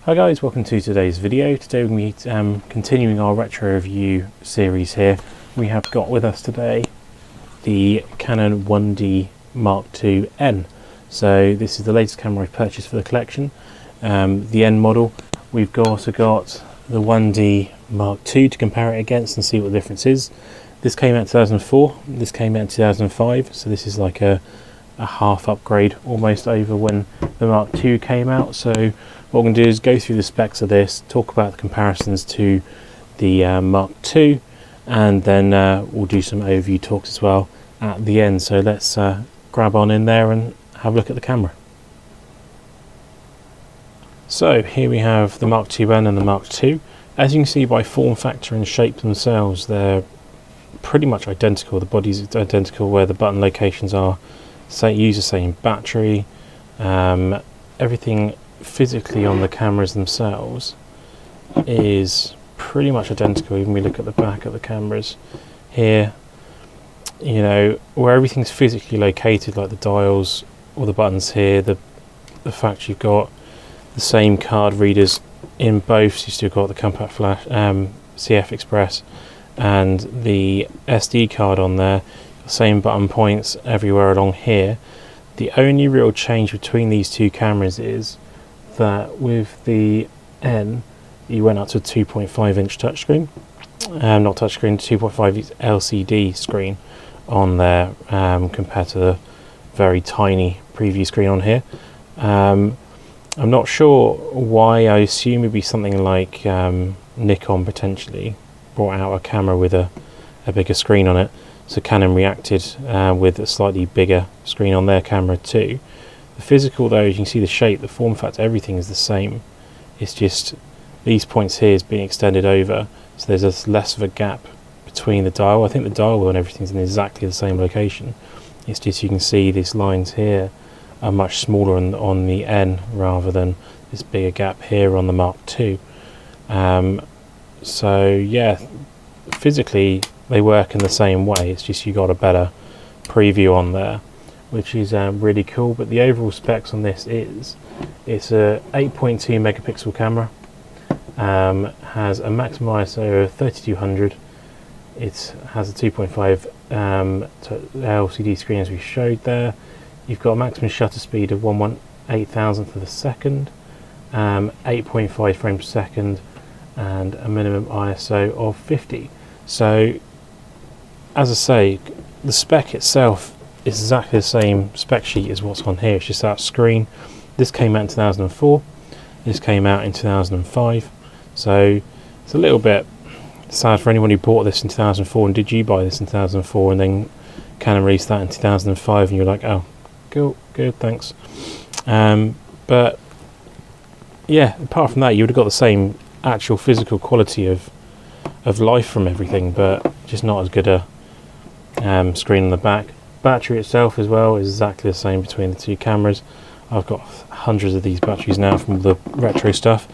Hi guys, welcome to today's video. Today we're going to be continuing our retro review series here. We have got with us today the Canon 1D Mark II N. So this is the latest camera I've purchased for the collection, the N model. We've also got the 1D Mark II to compare it against and see what the difference is. This came out in 2004, this came out in 2005, so this is like a half upgrade almost over when the Mark II came out. So what we're going to do is go through the specs of this, talk about the comparisons to the Mark II, and then we'll do some overview talks as well at the end. So let's grab on in there and have a look at the camera. So here we have the Mark II N and the Mark II. As you can see by form factor and shape themselves, they're pretty much identical. The body's identical where the button locations are. Use the same battery. Everything physically on the cameras themselves is pretty much identical. Even we look at the back of the cameras here, you know, where everything's physically located, like the dials or the buttons here, the fact you've got the same card readers in both, so you still got the compact flash, CF Express and the SD card on there, same button points everywhere along here. The only real change between these two cameras is that with the N you went up to a 2.5 inch touchscreen, not touchscreen, 2.5 LCD screen on there, compared to the very tiny preview screen on here. I'm not sure why. I assume it'd be something like Nikon potentially brought out a camera with a bigger screen on it, so Canon reacted with a slightly bigger screen on their camera too. The physical though, you can see the shape, the form factor, everything is the same. It's just these points here is being extended over, so there's less of a gap between the dial. I think the dial wheel and everything's in exactly the same location. It's just you can see these lines here are much smaller on the N rather than this bigger gap here on the Mark II. So yeah, physically they work in the same way. It's just you got a better preview on there, which is really cool. But the overall specs on this is it's a 8.2 megapixel camera, has a maximum ISO of 3200. It has a 2.5 LCD screen as we showed there. You've got a maximum shutter speed of 1/18,000th of a second, 8.5 frames per second, and a minimum ISO of 50. So as I say, the spec itself is exactly the same spec sheet as what's on here. It's just that screen. This came out in 2004, this came out in 2005, so it's a little bit sad for anyone who bought this in 2004 and did you buy this in 2004 and then Canon released that in 2005 and you're like, oh, good, thanks. But yeah, apart from that, you would have got the same actual physical quality of life from everything, but just not as good a screen on the back. Battery itself as well is exactly the same between the two cameras. I've got hundreds of these batteries now from the retro stuff.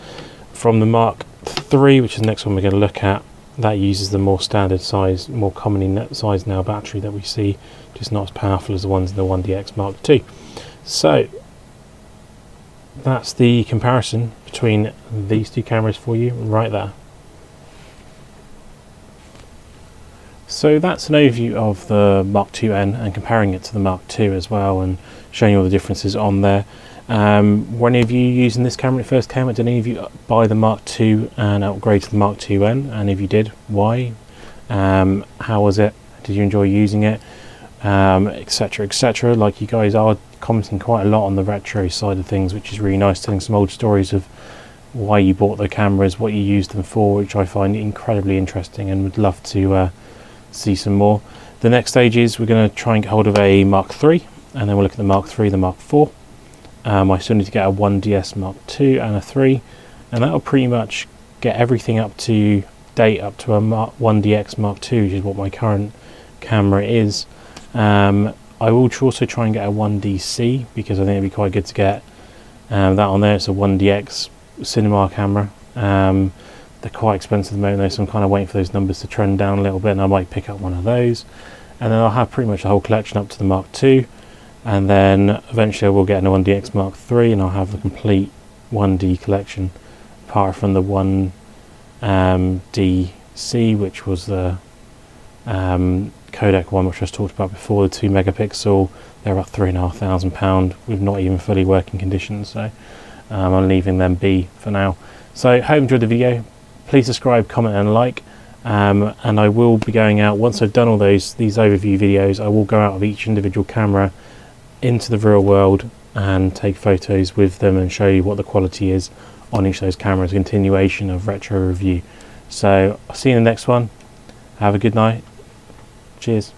From the Mark III, which is the next one we're going to look at, that uses the more standard size, more commonly size now battery that we see, just not as powerful as the ones in the 1DX Mark II. So that's the comparison between these two cameras for you right there. So that's an overview of the Mark II N and comparing it to the Mark II as well, and showing you all the differences on there. Were any of you using this camera when it first came out? Did any of you buy the Mark II and upgrade to the Mark II N? And if you did, why? How was it? Did you enjoy using it? Etc, etc. Like, you guys are commenting quite a lot on the retro side of things, which is really nice, telling some old stories of why you bought the cameras, what you used them for, which I find incredibly interesting and would love to see some more. The next stage is we're going to try and get hold of a Mark III, and then we'll look at the Mark III, the Mark IV. I still need to get a 1DS Mark II and a 3, and that'll pretty much get everything up to date up to a 1DX Mark II, which is what my current camera is. I will also try and get a 1DC, because I think it'd be quite good to get that on there. It's a 1DX cinema camera. They're quite expensive at the moment though, so I'm kind of waiting for those numbers to trend down a little bit, and I might pick up one of those. And then I'll have pretty much the whole collection up to the Mark II, and then eventually I will get a 1DX Mark III, and I'll have the complete 1D collection apart from the one DC, which was the Kodak one, which I just talked about before, the 2 megapixel. They're about £3,500 with not even fully working conditions, so I'm leaving them be for now. So hope you enjoyed the video. Please subscribe, comment and like, and I will be going out, once I've done all these overview videos, I will go out of each individual camera into the real world and take photos with them and show you what the quality is on each of those cameras, a continuation of retro review. So I'll see you in the next one. Have a good night. Cheers.